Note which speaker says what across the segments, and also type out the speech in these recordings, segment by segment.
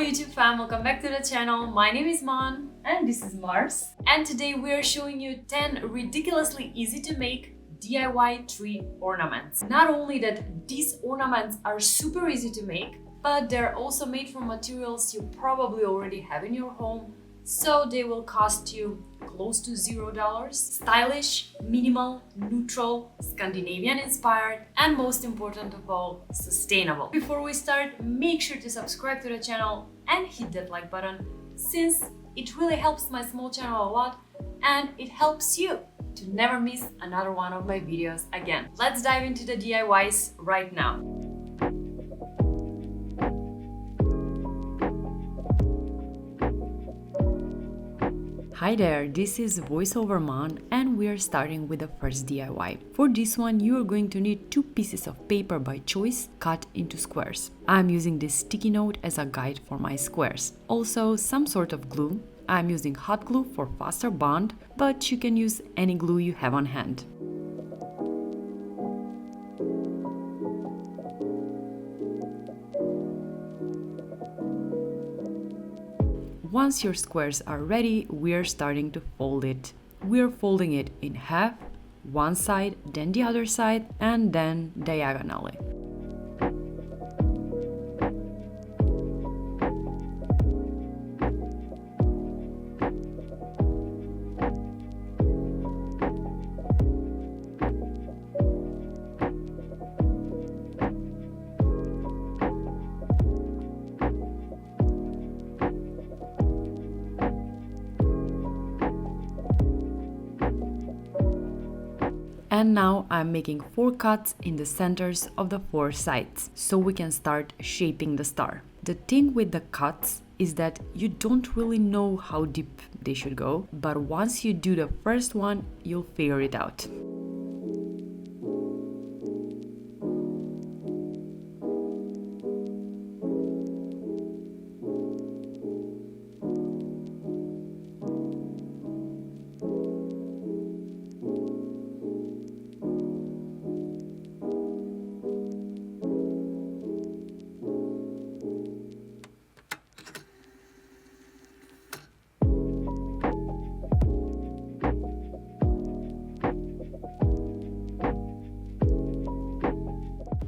Speaker 1: YouTube fam, welcome back to the channel. My name is Mon
Speaker 2: and this is Mars.
Speaker 1: and today we are showing you 10 ridiculously easy to make DIY tree ornaments. Not only that these ornaments are super easy to make, but they're also made from materials you probably already have in your home, so they will cost you close to $0. Stylish, minimal, neutral, Scandinavian inspired, and most important of all, sustainable. Before we start, make sure to subscribe to the channel and hit that like button, since it really helps my small channel a lot and it helps you to never miss another one of my videos again. Let's dive into the DIYs right now. Hi there, this is VoiceOver Mon and we are starting with the first DIY. For this one you are going to need 2 pieces of paper by choice cut into squares. I'm using this sticky note as a guide for my squares. Also some sort of glue. I'm using hot glue for faster bond, but you can use any glue you have on hand. Once your squares are ready, we're starting to fold it. We're folding it in half, one side, then the other side, and then diagonally. And now I'm making 4 cuts in the centers of the 4 sides, so we can start shaping the star. The thing with the cuts is that you don't really know how deep they should go, but once you do the first one, you'll figure it out.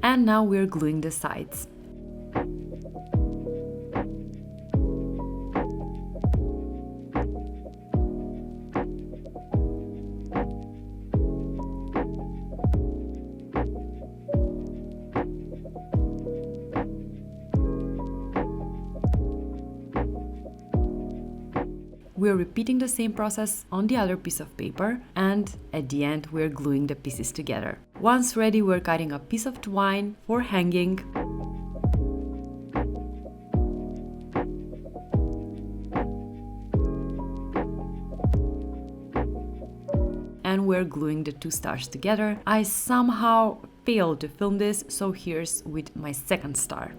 Speaker 1: And now we're gluing the sides. We're repeating the same process on the other piece of paper, and at the end we're gluing the pieces together. Once ready, we're cutting a piece of twine for hanging. And we're gluing the 2 stars together. I somehow failed to film this, so here's with my second star.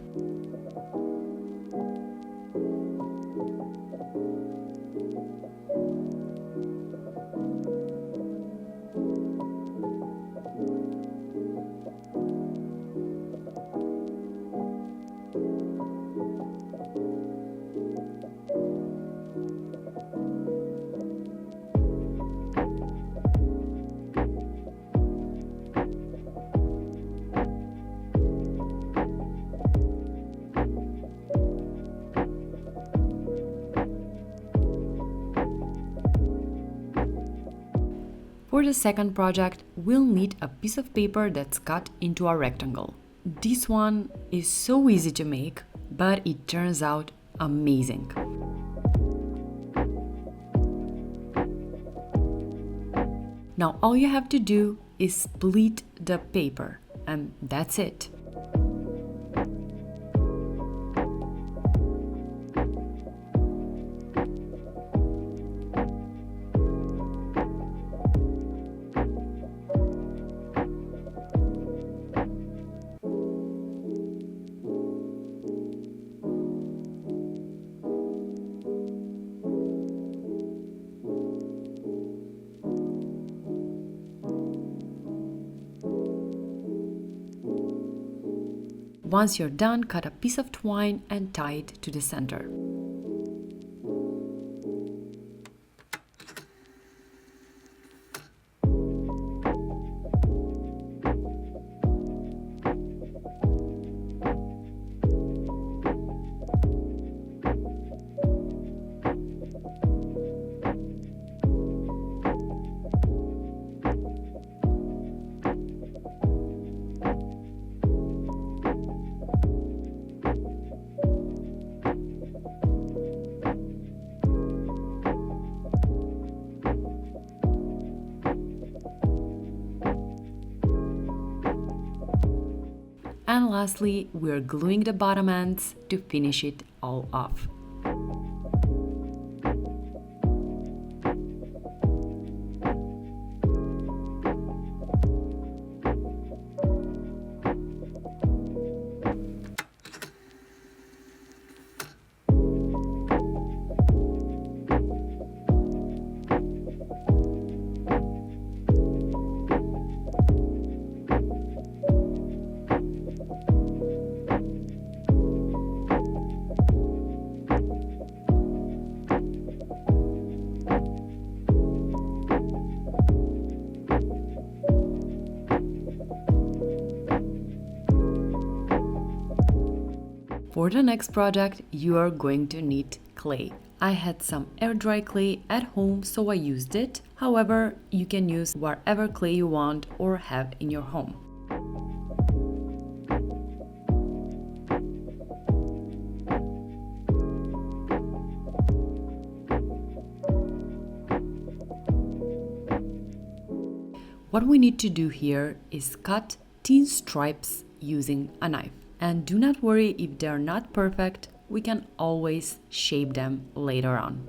Speaker 1: For the second project, we'll need a piece of paper that's cut into a rectangle. This one is so easy to make, but it turns out amazing. Now all you have to do is split the paper, and that's it. Once you're done, cut a piece of twine and tie it to the center. And lastly, we're gluing the bottom ends to finish it all off. For the next project, you are going to need clay. I had some air dry clay at home, so I used it. However, you can use whatever clay you want or have in your home. What we need to do here is cut thin stripes using a knife. And do not worry if they're not perfect, we can always shape them later on.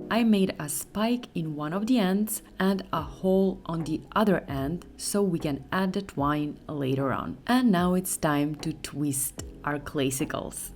Speaker 1: I made a spike in one of the ends and a hole on the other end so we can add the twine later on. And now it's time to twist our claysicles.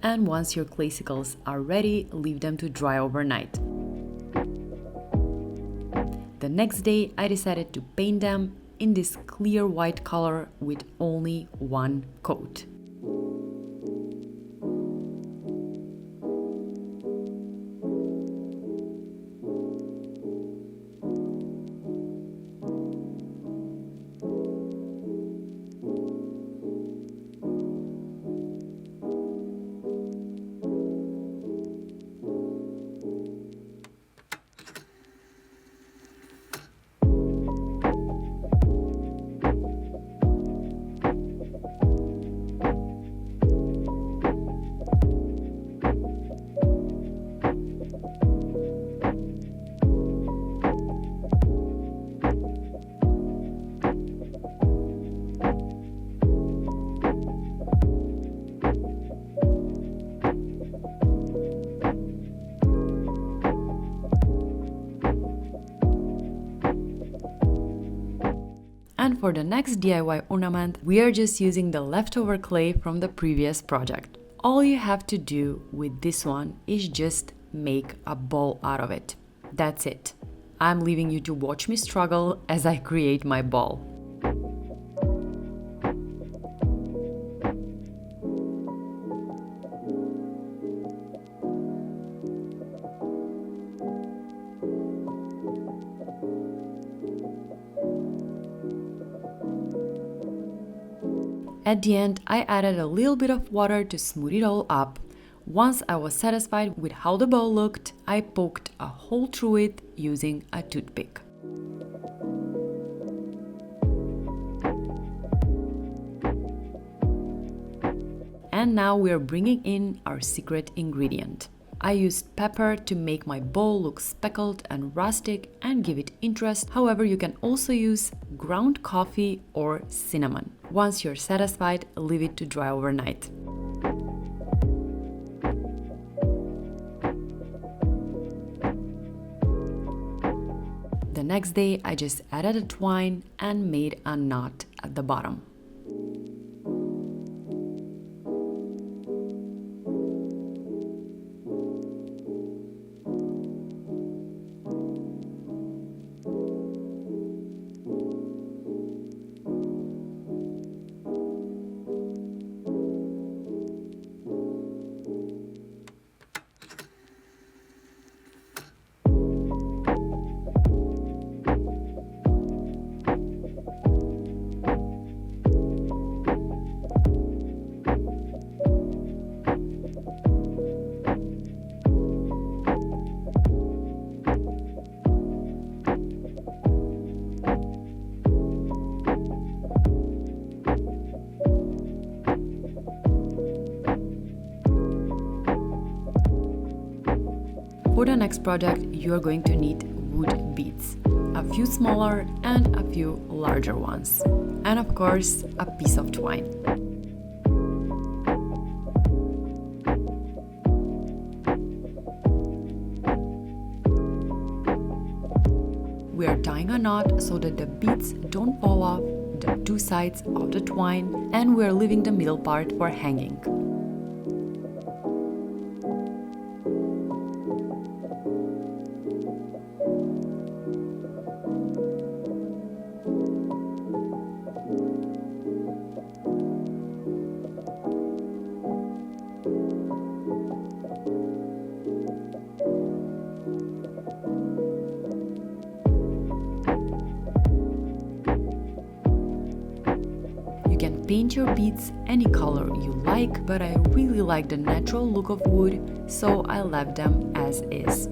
Speaker 1: And once your claysicles are ready, leave them to dry overnight. The next day, I decided to paint them in this clear white color with only one coat. And for the next DIY ornament, we are just using the leftover clay from the previous project. All you have to do with this one is just make a ball out of it. That's it. I'm leaving you to watch me struggle as I create my ball. At the end, I added a little bit of water to smooth it all up. Once I was satisfied with how the ball looked, I poked a hole through it using a toothpick. And now we are bringing in our secret ingredient. I used pepper to make my bowl look speckled and rustic and give it interest. However, you can also use ground coffee or cinnamon. Once you're satisfied, leave it to dry overnight. The next day, I just added a twine and made a knot at the bottom. For the next project, you are going to need wood beads, a few smaller and a few larger ones, and of course, a piece of twine. We are tying a knot so that the beads don't fall off the two sides of the twine, and we are leaving the middle part for hanging. Paint your beads any color you like, but I really like the natural look of wood, so I left them as is.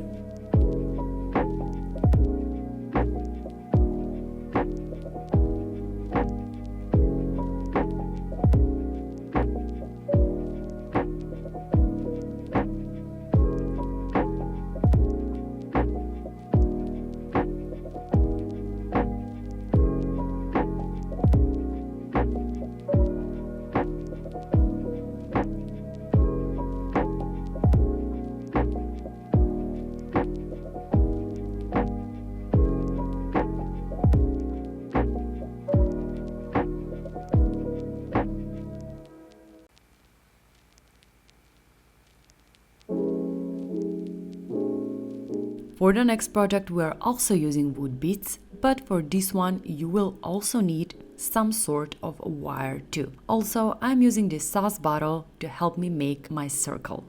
Speaker 1: For the next project, we are also using wood beads, but for this one you will also need some sort of wire too. Also, I'm using this sauce bottle to help me make my circle.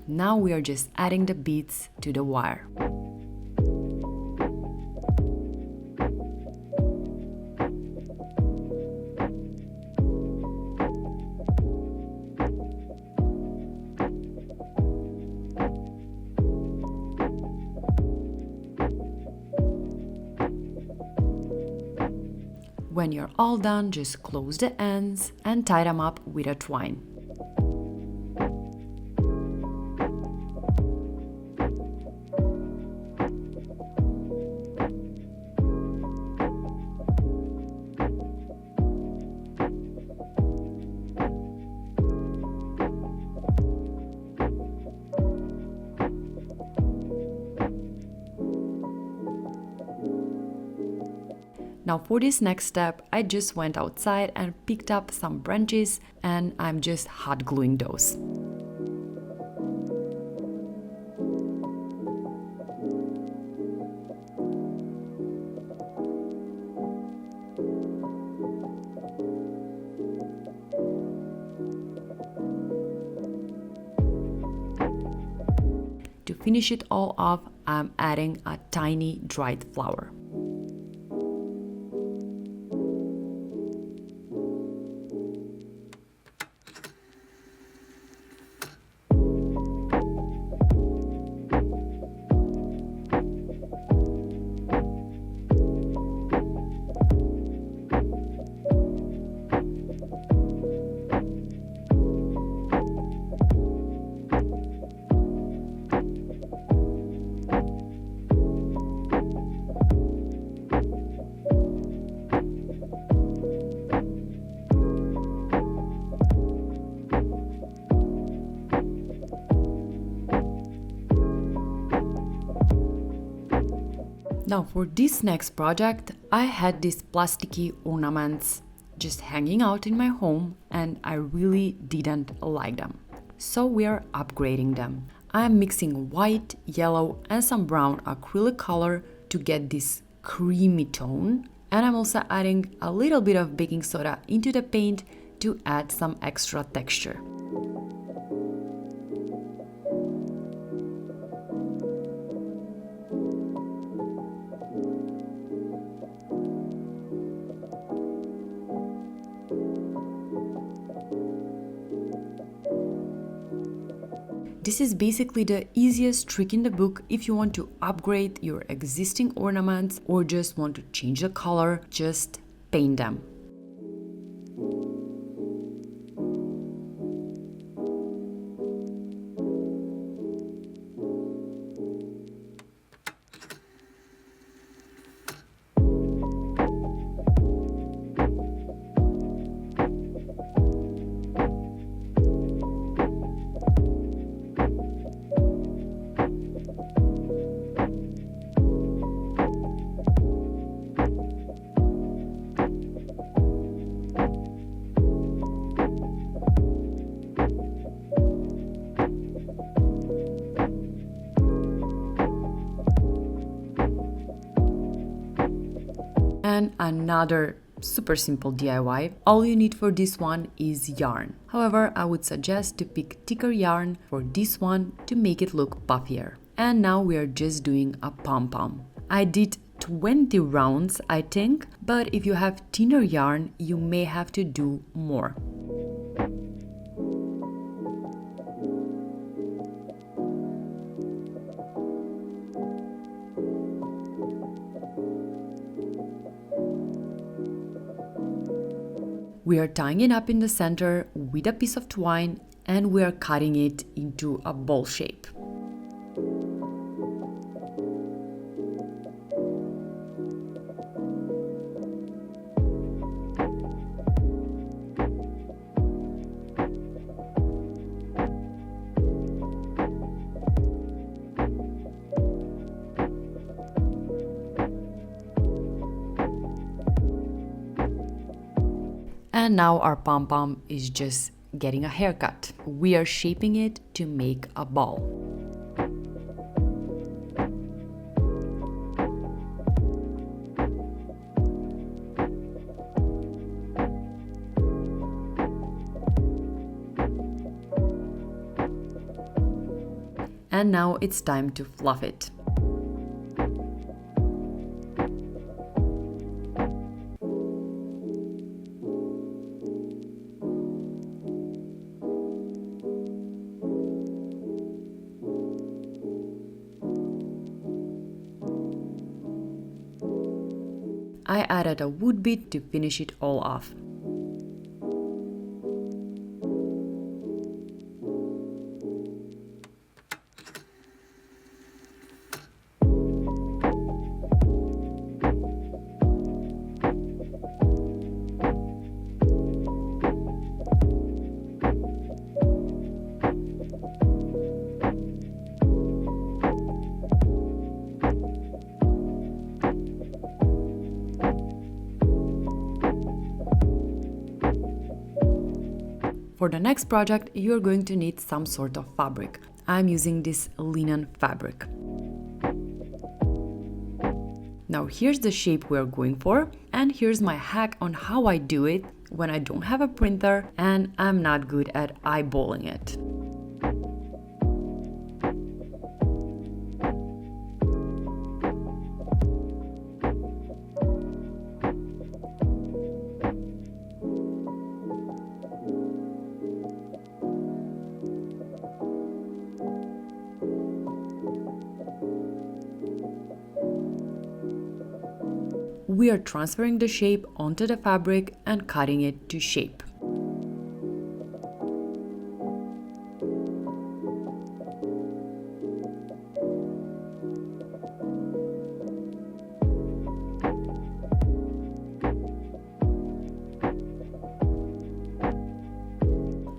Speaker 1: Now we are just adding the beads to the wire. When you're all done, just close the ends and tie them up with a twine. Now for this next step, I just went outside and picked up some branches and I'm just hot gluing those. To finish it all off, I'm adding a tiny dried flower. Now for this next project, I had these plasticky ornaments just hanging out in my home and I really didn't like them. So we are upgrading them. I am mixing white, yellow and some brown acrylic color to get this creamy tone, and I'm also adding a little bit of baking soda into the paint to add some extra texture. This is basically the easiest trick in the book if you want to upgrade your existing ornaments or just want to change the color, just paint them. And another super simple DIY. All you need for this one is yarn. However, I would suggest to pick thicker yarn for this one to make it look puffier. And now we are just doing a pom-pom. I did 20 rounds, I think, but if you have thinner yarn, you may have to do more. We are tying it up in the center with a piece of twine and we are cutting it into a ball shape. And now our pom-pom is just getting a haircut. We are shaping it to make a ball. And now it's time to fluff it. I added a wood bit to finish it all off. For the next project, you are going to need some sort of fabric. I'm using this linen fabric. Now here's the shape we are going for, and here's my hack on how I do it when I don't have a printer and I'm not good at eyeballing it. We are transferring the shape onto the fabric and cutting it to shape.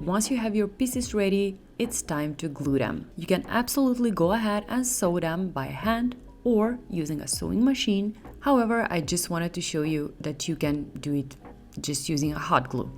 Speaker 1: Once you have your pieces ready, it's time to glue them. You can absolutely go ahead and sew them by hand
Speaker 2: or using a sewing machine. However, I just wanted to show you that you can do it just using a hot glue.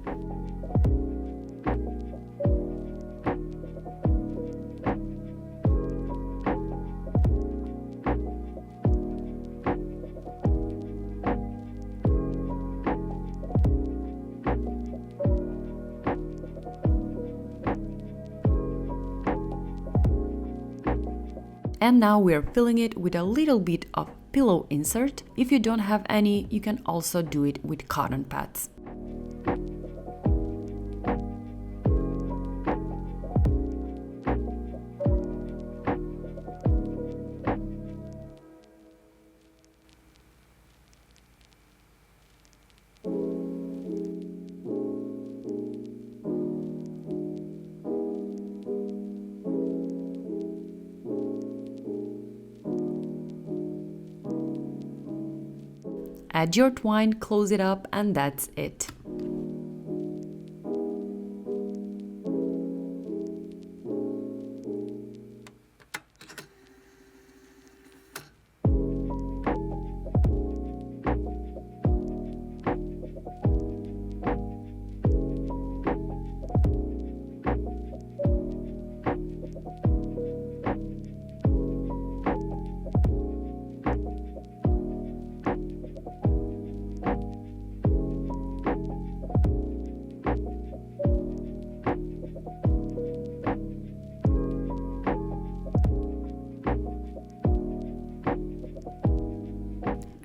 Speaker 2: And now we're filling it with a little bit of pillow insert. If you don't have any, you can also do it with cotton pads. Add your twine, close it up, and that's it.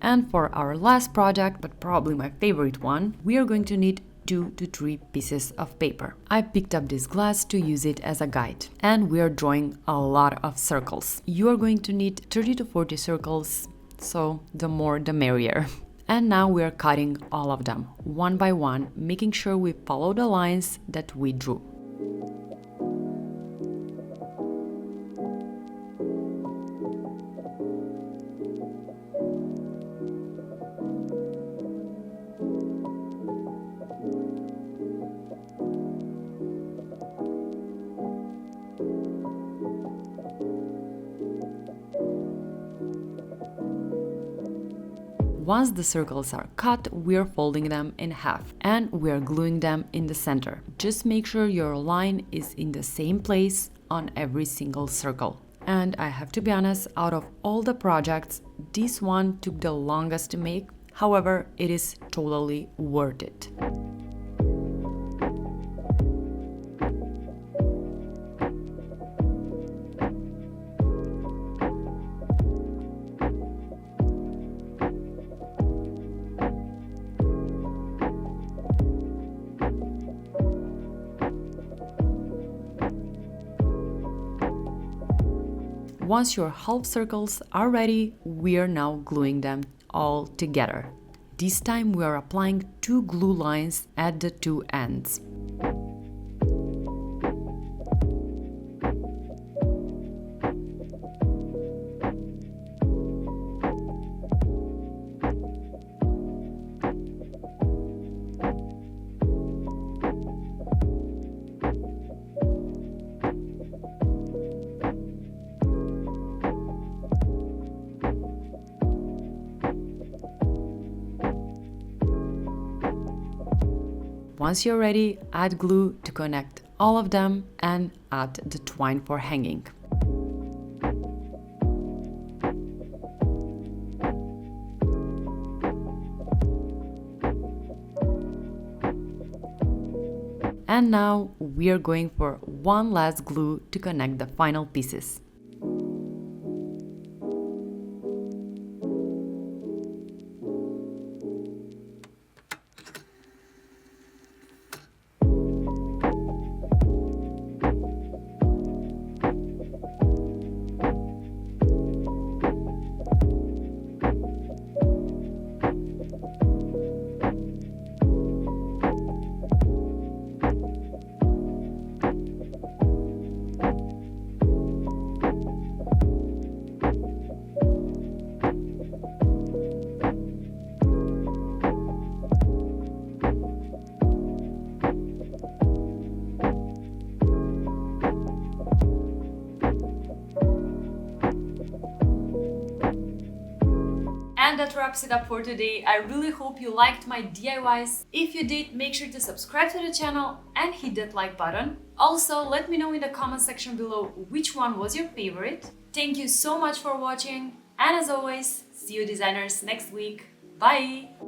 Speaker 2: And for our last project, but probably my favorite one, we are going to need 2 to 3 pieces of paper. I picked up this glass to use it as a guide, and we are drawing a lot of circles. You are going to need 30 to 40 circles, so the more the merrier. And now we are cutting all of them, one by one, making sure we follow the lines that we drew. Once the circles are cut, we are folding them in half and we are gluing them in the center. Just make sure your line is in the same place on every single circle. And I have to be honest, out of all the projects, this one took the longest to make. However, it is totally worth it. Once your half circles are ready, we are now gluing them all together. This time we are applying 2 glue lines at the 2 ends. Once you're ready, add glue to connect all of them and add the twine for hanging. And now we are going for one last glue to connect the final pieces.
Speaker 1: that wraps it up for today. I really hope you liked my DIYs. If you did, make sure to subscribe to the channel and hit that like button. Also, let me know in the comment section below which one was your favorite. Thank you so much for watching, and as always, see you designers next week. Bye!